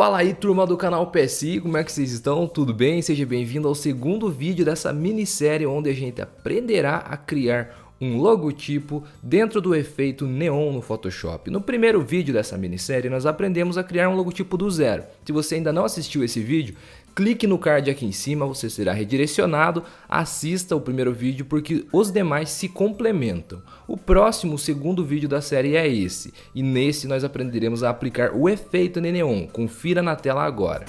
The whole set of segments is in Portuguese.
Fala aí, turma do canal PSI, como é que vocês estão? Tudo bem? Seja bem-vindo ao segundo vídeo dessa minissérie onde a gente aprenderá a criar um logotipo dentro do efeito neon no Photoshop. No primeiro vídeo dessa minissérie nós aprendemos a criar um logotipo do zero. Se você ainda não assistiu esse vídeo, clique no card aqui em cima, você será redirecionado, assista o primeiro vídeo porque os demais se complementam. O próximo, o segundo vídeo da série é esse, e nesse nós aprenderemos a aplicar o efeito neon. Confira na tela agora.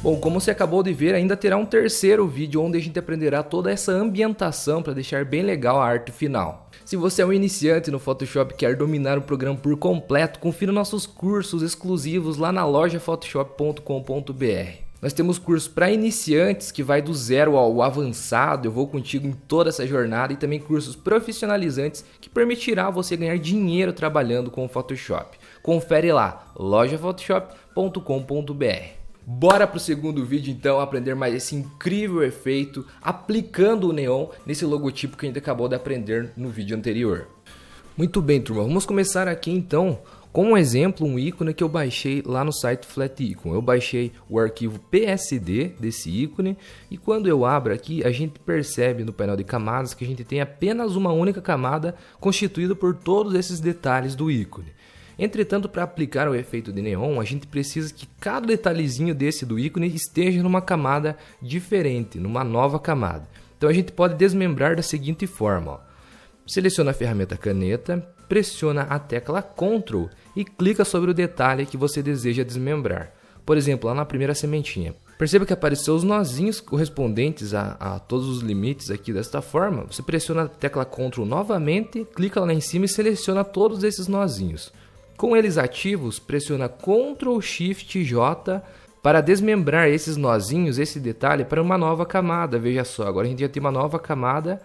Bom, como você acabou de ver, ainda terá um terceiro vídeo onde a gente aprenderá toda essa ambientação para deixar bem legal a arte final. Se você é um iniciante no Photoshop e quer dominar o programa por completo, confira nossos cursos exclusivos lá na loja photoshop.com.br. Nós temos cursos para iniciantes que vai do zero ao avançado, eu vou contigo em toda essa jornada, e também cursos profissionalizantes que permitirá você ganhar dinheiro trabalhando com o Photoshop. Confere lá, lojaphotoshop.com.br. Bora pro segundo vídeo então aprender mais esse incrível efeito aplicando o neon nesse logotipo que a gente acabou de aprender no vídeo anterior. Muito bem, turma, vamos começar aqui então com um exemplo, um ícone que eu baixei lá no site FlatIcon. Eu baixei o arquivo PSD desse ícone e quando eu abro aqui a gente percebe no painel de camadas que a gente tem apenas uma única camada constituída por todos esses detalhes do ícone. Entretanto, para aplicar o efeito de neon, a gente precisa que cada detalhezinho desse do ícone esteja numa camada diferente, numa nova camada. Então a gente pode desmembrar da seguinte forma, ó. Seleciona a ferramenta caneta, pressiona a tecla Ctrl e clica sobre o detalhe que você deseja desmembrar. Por exemplo, lá na primeira sementinha. Perceba que apareceu os nozinhos correspondentes a todos os limites aqui desta forma. Você pressiona a tecla Ctrl novamente, clica lá em cima e seleciona todos esses nozinhos. Com eles ativos, pressiona Ctrl Shift J para desmembrar esses nozinhos, esse detalhe, para uma nova camada. Veja só, agora a gente já tem uma nova camada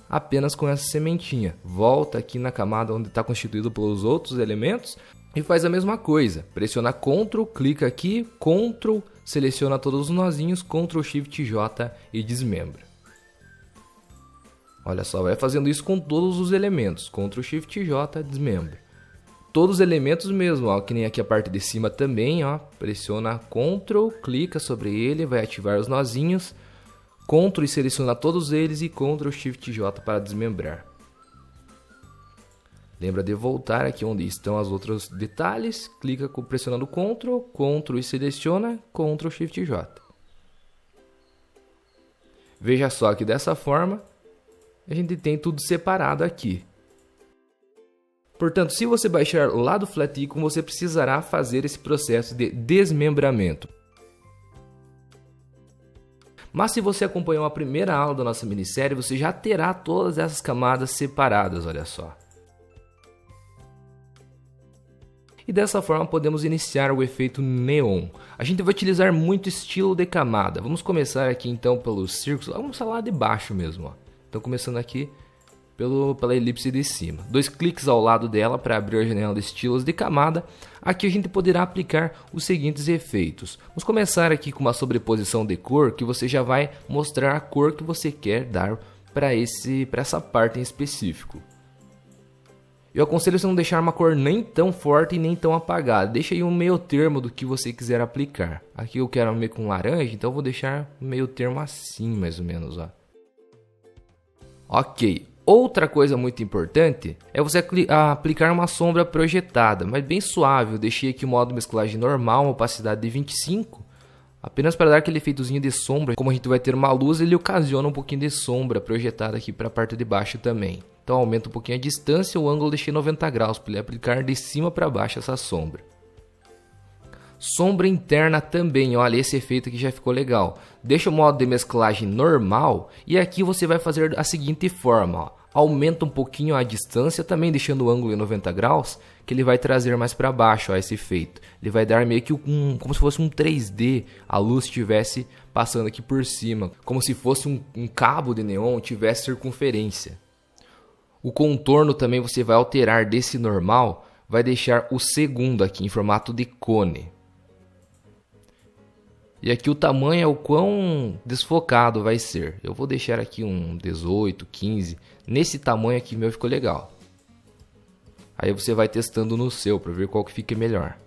apenas com essa sementinha. Volta aqui na camada onde está constituído pelos outros elementos e faz a mesma coisa. Pressiona Ctrl, clica aqui, Ctrl, seleciona todos os nozinhos, Ctrl Shift J e desmembra. Olha só, vai fazendo isso com todos os elementos. Ctrl Shift J, desmembra. Todos os elementos mesmo, ó, que nem aqui a parte de cima também, ó, pressiona Ctrl, clica sobre ele, vai ativar os nozinhos, Ctrl e seleciona todos eles e Ctrl Shift J para desmembrar. Lembra de voltar aqui onde estão os outros detalhes, clica pressionando Ctrl, Ctrl e seleciona, Ctrl Shift J. Veja só que dessa forma a gente tem tudo separado aqui. Portanto, se você baixar lá do FlatIcon, você precisará fazer esse processo de desmembramento. Mas se você acompanhou a primeira aula da nossa minissérie, você já terá todas essas camadas separadas, olha só. E dessa forma podemos iniciar o efeito neon. A gente vai utilizar muito estilo de camada. Vamos começar aqui então pelos círculos, vamos lá de baixo mesmo, ó. Então começando aqui pela elipse de cima. Dois cliques ao lado dela para abrir a janela de estilos de camada. Aqui a gente poderá aplicar os seguintes efeitos. Vamos começar aqui com uma sobreposição de cor, que você já vai mostrar a cor que você quer dar para essa parte em específico. Eu aconselho você não deixar uma cor nem tão forte e nem tão apagada. Deixa aí um meio termo do que você quiser aplicar. Aqui eu quero meio com laranja, então eu vou deixar meio termo assim, mais ou menos, ó. Ok. Outra coisa muito importante é você aplicar uma sombra projetada, mas bem suave. Eu deixei aqui o modo mesclagem normal, uma opacidade de 25, apenas para dar aquele efeitozinho de sombra. Como a gente vai ter uma luz, ele ocasiona um pouquinho de sombra projetada aqui para a parte de baixo também. Então aumenta um pouquinho a distância, o ângulo eu deixei 90 graus para ele aplicar de cima para baixo essa sombra. Sombra interna também, olha, esse efeito aqui já ficou legal. Deixa o modo de mesclagem normal e aqui você vai fazer da seguinte forma, ó. Aumenta um pouquinho a distância, também deixando o ângulo em 90 graus, que ele vai trazer mais para baixo, ó, esse efeito. Ele vai dar meio que como se fosse um 3D, a luz estivesse passando aqui por cima, como se fosse um cabo de neon, tivesse circunferência. O contorno também você vai alterar desse normal, vai deixar o segundo aqui em formato de cone. E aqui o tamanho é o quão desfocado vai ser. Eu vou deixar aqui um 18, 15. Nesse tamanho aqui meu ficou legal. Aí você vai testando no seu para ver qual que fica melhor.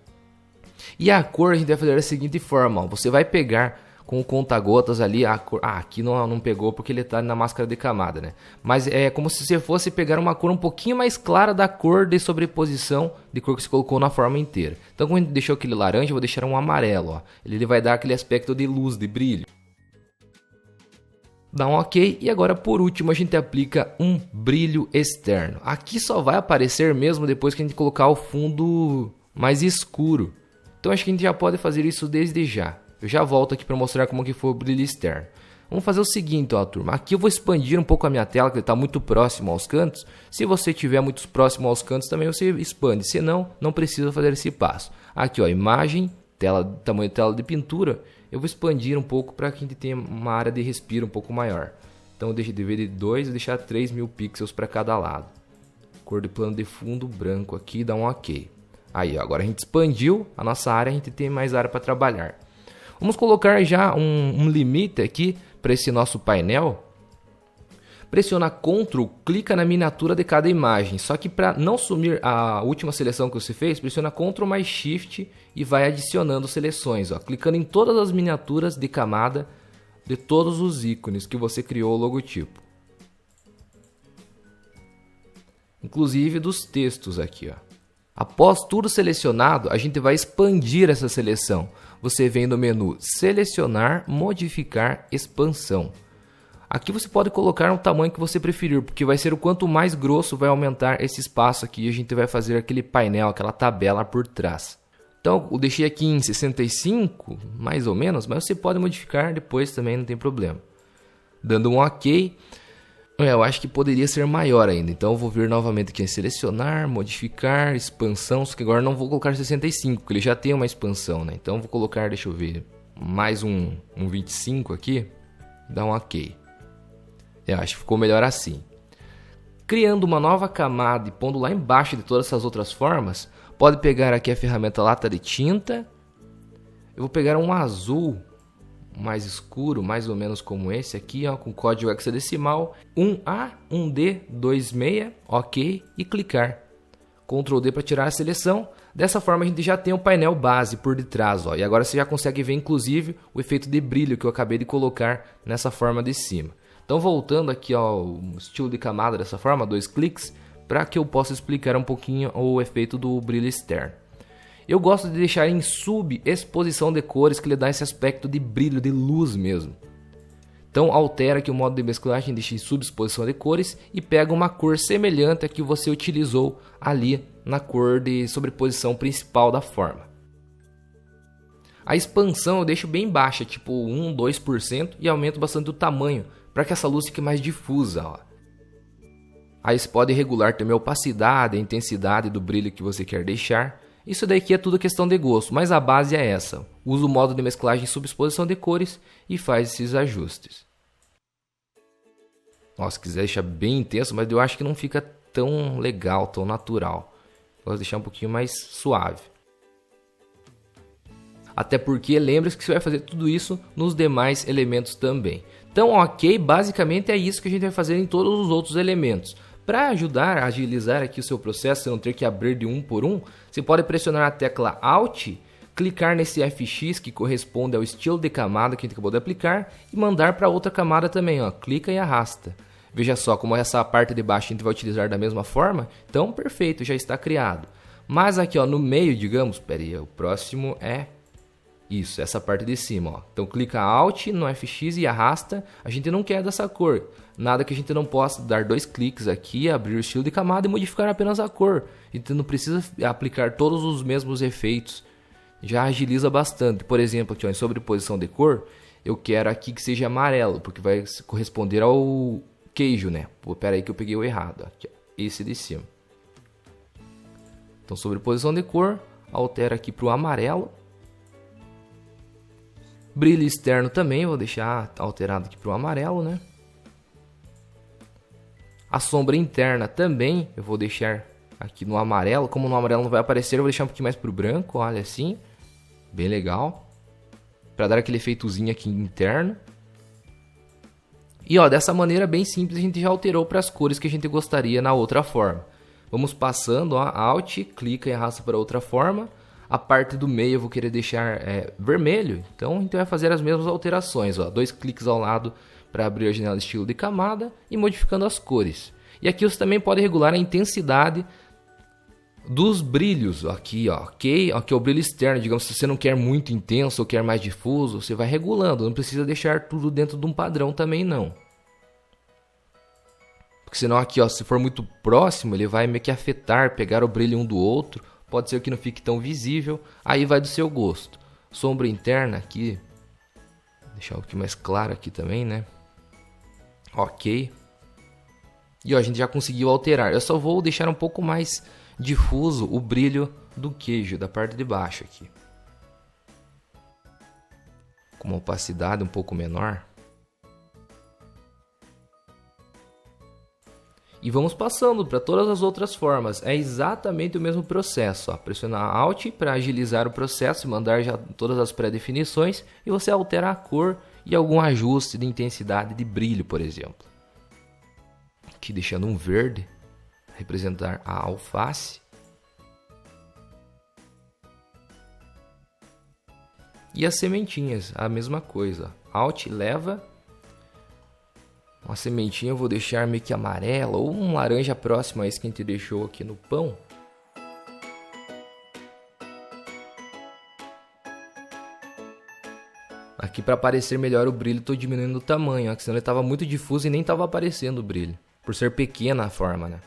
E a cor a gente vai fazer da seguinte forma, ó. Você vai pegar com o conta-gotas ali a cor. Ah, aqui não pegou porque ele está na máscara de camada, né? Mas é como se você fosse pegar uma cor um pouquinho mais clara da cor de sobreposição de cor que você colocou na forma inteira. Então, como a gente deixou aquele laranja, eu vou deixar um amarelo, ó. Ele vai dar aquele aspecto de luz, de brilho. Dá um ok. E agora, por último, a gente aplica um brilho externo. Aqui só vai aparecer mesmo depois que a gente colocar o fundo mais escuro. Então, acho que a gente já pode fazer isso desde já. Eu já volto aqui para mostrar como que foi o brilho externo. Vamos fazer o seguinte, ó, turma. Aqui eu vou expandir um pouco a minha tela, que ele está muito próximo aos cantos. Se você estiver muito próximo aos cantos, também você expande. Se não, não precisa fazer esse passo. Aqui, ó, imagem, tamanho de tela de pintura. Eu vou expandir um pouco para que a gente tenha uma área de respiro um pouco maior. Então eu deixo de dividir 2 e deixar 3.000 pixels para cada lado. Cor de plano de fundo branco aqui, dá um ok. Aí, ó, agora a gente expandiu a nossa área, a gente tem mais área para trabalhar. Vamos colocar já um limite aqui para esse nosso painel. Pressiona Ctrl, clica na miniatura de cada imagem. Só que para não sumir a última seleção que você fez, pressiona Ctrl mais Shift e vai adicionando seleções, ó, clicando em todas as miniaturas de camada de todos os ícones que você criou o logotipo. Inclusive dos textos aqui, ó. Após tudo selecionado, a gente vai expandir essa seleção. Você vem no menu Selecionar, Modificar, Expansão. Aqui você pode colocar o tamanho que você preferir, porque vai ser o quanto mais grosso vai aumentar esse espaço aqui e a gente vai fazer aquele painel, aquela tabela por trás. Então eu deixei aqui em 65, mais ou menos, mas você pode modificar depois também, não tem problema. Dando um OK. Eu acho que poderia ser maior ainda, então eu vou vir novamente aqui em selecionar, modificar, expansão, só que agora não vou colocar 65, porque ele já tem uma expansão, né? Então eu vou colocar, deixa eu ver, mais um 25 aqui, dá um ok. Eu acho que ficou melhor assim. Criando uma nova camada e pondo lá embaixo de todas essas outras formas, pode pegar aqui a ferramenta lata de tinta, eu vou pegar um azul mais escuro, mais ou menos como esse aqui, ó, com código hexadecimal 1A1D26, ok, e clicar. Ctrl D para tirar a seleção. Dessa forma a gente já tem o painel base por detrás, ó, e agora você já consegue ver inclusive o efeito de brilho que eu acabei de colocar nessa forma de cima. Então voltando aqui ao estilo de camada dessa forma, 2 cliques, para que eu possa explicar um pouquinho o efeito do brilho externo. Eu gosto de deixar em subexposição de cores, que lhe dá esse aspecto de brilho, de luz mesmo. Então altera aqui o modo de mesclagem, deixa em subexposição de cores e pega uma cor semelhante à que você utilizou ali na cor de sobreposição principal da forma. A expansão eu deixo bem baixa, tipo 1, 2%, e aumento bastante o tamanho, para que essa luz fique mais difusa, ó. Aí você pode regular também a opacidade, a intensidade do brilho que você quer deixar. Isso daqui é tudo questão de gosto, mas a base é essa. Usa o modo de mesclagem e subexposição de cores e faz esses ajustes. Nossa, se quiser deixar bem intenso, mas eu acho que não fica tão legal, tão natural. Gosto de deixar um pouquinho mais suave. Até porque lembre-se que você vai fazer tudo isso nos demais elementos também. Então, ok, basicamente é isso que a gente vai fazer em todos os outros elementos. Para ajudar a agilizar aqui o seu processo, você não ter que abrir de um por um, você pode pressionar a tecla Alt, clicar nesse FX que corresponde ao estilo de camada que a gente acabou de aplicar e mandar para outra camada também, ó. Clica e arrasta. Veja só como essa parte de baixo a gente vai utilizar da mesma forma, então perfeito, já está criado. Mas aqui, ó, no meio, digamos, o próximo é isso, essa parte de cima, ó. Então clica Alt no FX e arrasta. A gente não quer dessa cor. Nada que a gente não possa dar 2 cliques aqui, abrir o estilo de camada e modificar apenas a cor. A gente não precisa aplicar todos os mesmos efeitos. Já agiliza bastante. Por exemplo, aqui, ó, em sobreposição de cor, eu quero aqui que seja amarelo, porque vai corresponder ao queijo, né? Pô, pera aí que eu peguei o errado. Aqui, ó, esse de cima. Então sobreposição de cor, altera aqui para o amarelo. Brilho externo também, vou deixar alterado aqui para o amarelo, né? A sombra interna também, eu vou deixar aqui no amarelo. Como no amarelo não vai aparecer, eu vou deixar um pouquinho mais para o branco, olha assim. Bem legal. para dar aquele efeitozinho aqui interno. E ó, dessa maneira bem simples a gente já alterou para as cores que a gente gostaria na outra forma. Vamos passando, ó, Alt, clica e arrasta para outra forma. A parte do meio eu vou querer deixar vermelho, então a gente vai fazer as mesmas alterações. Ó, 2 cliques ao lado para abrir a janela de estilo de camada e modificando as cores. E aqui você também pode regular a intensidade dos brilhos. Aqui, ó, ok? Aqui é o brilho externo, digamos, se você não quer muito intenso ou quer mais difuso, você vai regulando. Não precisa deixar tudo dentro de um padrão também não. Porque senão aqui, ó, se for muito próximo, ele vai meio que afetar, pegar o brilho um do outro. Pode ser que não fique tão visível, aí vai do seu gosto. Sombra interna aqui, deixar um pouquinho mais claro aqui também, né? Ok. E ó, a gente já conseguiu alterar. Eu só vou deixar um pouco mais difuso o brilho do queijo, da parte de baixo aqui. Com uma opacidade um pouco menor. E vamos passando para todas as outras formas. É exatamente o mesmo processo. Ó. Pressionar Alt para agilizar o processo e mandar já todas as pré-definições. E você altera a cor e algum ajuste de intensidade de brilho, por exemplo. Aqui deixando um verde, representar a alface. E as sementinhas, a mesma coisa. Alt leva. Uma sementinha eu vou deixar meio que amarela ou um laranja próximo a esse que a gente deixou aqui no pão. Aqui para aparecer melhor o brilho estou diminuindo o tamanho, ó, que senão ele estava muito difuso e nem estava aparecendo o brilho. Por ser pequena a forma, né?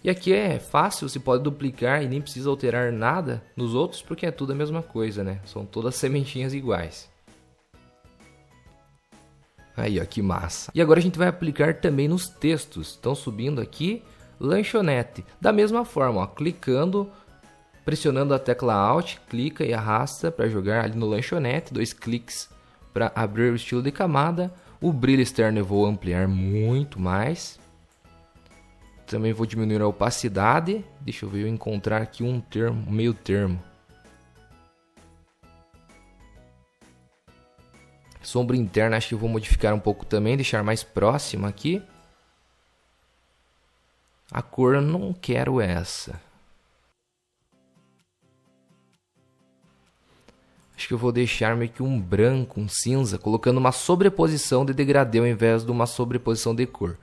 E aqui é fácil, você pode duplicar e nem precisa alterar nada nos outros, porque é tudo a mesma coisa, né? São todas sementinhas iguais. Aí, ó, que massa. E agora a gente vai aplicar também nos textos. Estão subindo aqui, lanchonete. Da mesma forma, ó, clicando, pressionando a tecla Alt, clica e arrasta para jogar ali no lanchonete. 2 cliques para abrir o estilo de camada. O brilho externo eu vou ampliar muito mais. Também vou diminuir a opacidade. Deixa eu ver, eu encontrar aqui um meio termo. Sombra interna acho que eu vou modificar um pouco também, deixar mais próxima aqui. A cor eu não quero essa. Acho que eu vou deixar meio que um branco, um cinza, colocando uma sobreposição de degradê ao invés de uma sobreposição de cor.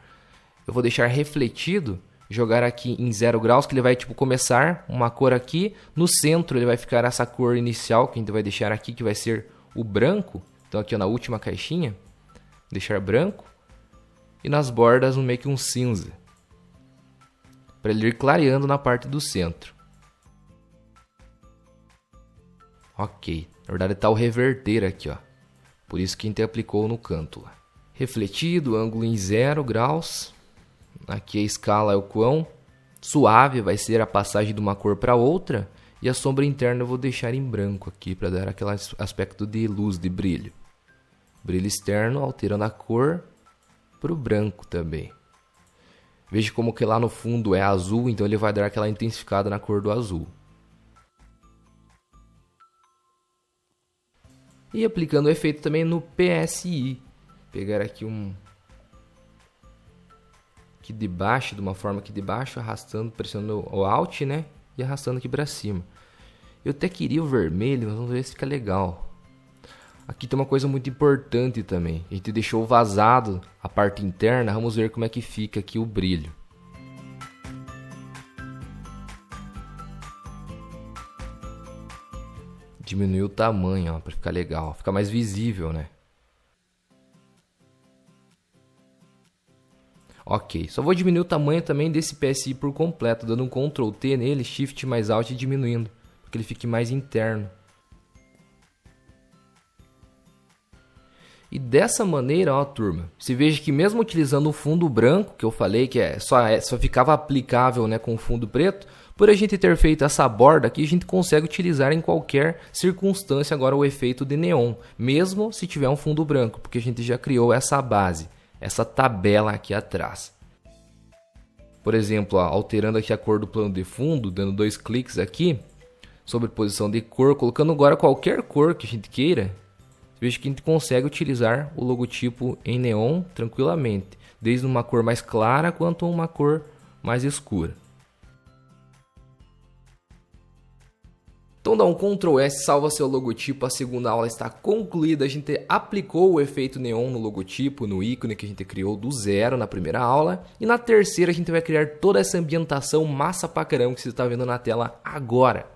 Eu vou deixar refletido, jogar aqui em 0 graus, que ele vai tipo começar uma cor aqui. No centro ele vai ficar essa cor inicial, que a gente vai deixar aqui, que vai ser o branco. Então aqui ó, na última caixinha, deixar branco. E nas bordas meio que um cinza. Para ele ir clareando na parte do centro. Ok, na verdade está o reverter aqui, ó. Por isso que a gente aplicou no canto lá. Refletido, ângulo em 0 graus. Aqui a escala é o quão suave vai ser a passagem de uma cor para outra. E a sombra interna eu vou deixar em branco aqui para dar aquele aspecto de luz, de brilho. Brilho externo alterando a cor para o branco também. Veja como que lá no fundo é azul, então ele vai dar aquela intensificada na cor do azul. E aplicando o efeito também no PSI. Pegar aqui aqui de baixo, de uma forma aqui de baixo, arrastando, pressionando o Alt, né? E arrastando aqui para cima. Eu até queria o vermelho, mas vamos ver se fica legal. Aqui tem uma coisa muito importante também. A gente deixou vazado a parte interna, vamos ver como é que fica aqui o brilho. Diminuir o tamanho, ó, para ficar legal, ficar mais visível, né? Ok, só vou diminuir o tamanho também desse PSI por completo, dando um Ctrl T nele, Shift mais Alt e diminuindo, para que ele fique mais interno. E dessa maneira, ó, turma, você veja que mesmo utilizando o fundo branco, que eu falei que só ficava aplicável, né, com o fundo preto, por a gente ter feito essa borda aqui, a gente consegue utilizar em qualquer circunstância agora o efeito de neon, mesmo se tiver um fundo branco, porque a gente já criou essa base, essa tabela aqui atrás. Por exemplo, ó, alterando aqui a cor do plano de fundo, dando 2 cliques aqui, sobreposição de cor, colocando agora qualquer cor que a gente queira, veja que a gente consegue utilizar o logotipo em neon tranquilamente, desde uma cor mais clara quanto uma cor mais escura. Então dá um Ctrl S, salva seu logotipo, a segunda aula está concluída, a gente aplicou o efeito neon no logotipo, no ícone que a gente criou do zero na primeira aula, e na terceira a gente vai criar toda essa ambientação massa pra caramba que você está vendo na tela agora.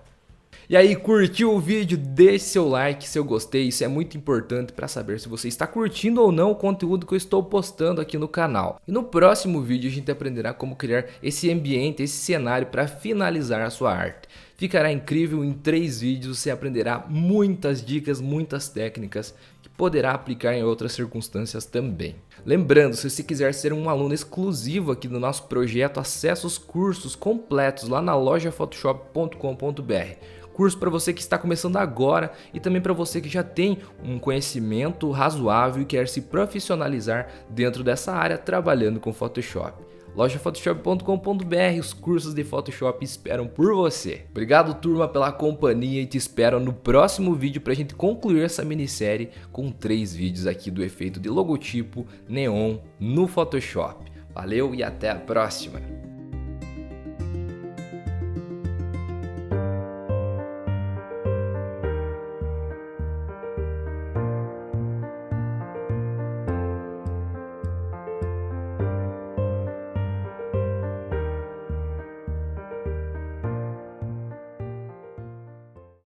E aí, curtiu o vídeo? Deixe seu like, seu gostei, isso é muito importante para saber se você está curtindo ou não o conteúdo que eu estou postando aqui no canal. E no próximo vídeo a gente aprenderá como criar esse ambiente, esse cenário para finalizar a sua arte. Ficará incrível, em 3 vídeos você aprenderá muitas dicas, muitas técnicas que poderá aplicar em outras circunstâncias também. Lembrando, se você quiser ser um aluno exclusivo aqui do nosso projeto, acesse os cursos completos lá na lojaphotoshop.com.br. Curso para você que está começando agora e também para você que já tem um conhecimento razoável e quer se profissionalizar dentro dessa área trabalhando com Photoshop. lojaphotoshop.com.br, os cursos de Photoshop esperam por você. Obrigado, turma, pela companhia e te espero no próximo vídeo para a gente concluir essa minissérie com 3 vídeos aqui do efeito de logotipo neon no Photoshop. Valeu e até a próxima!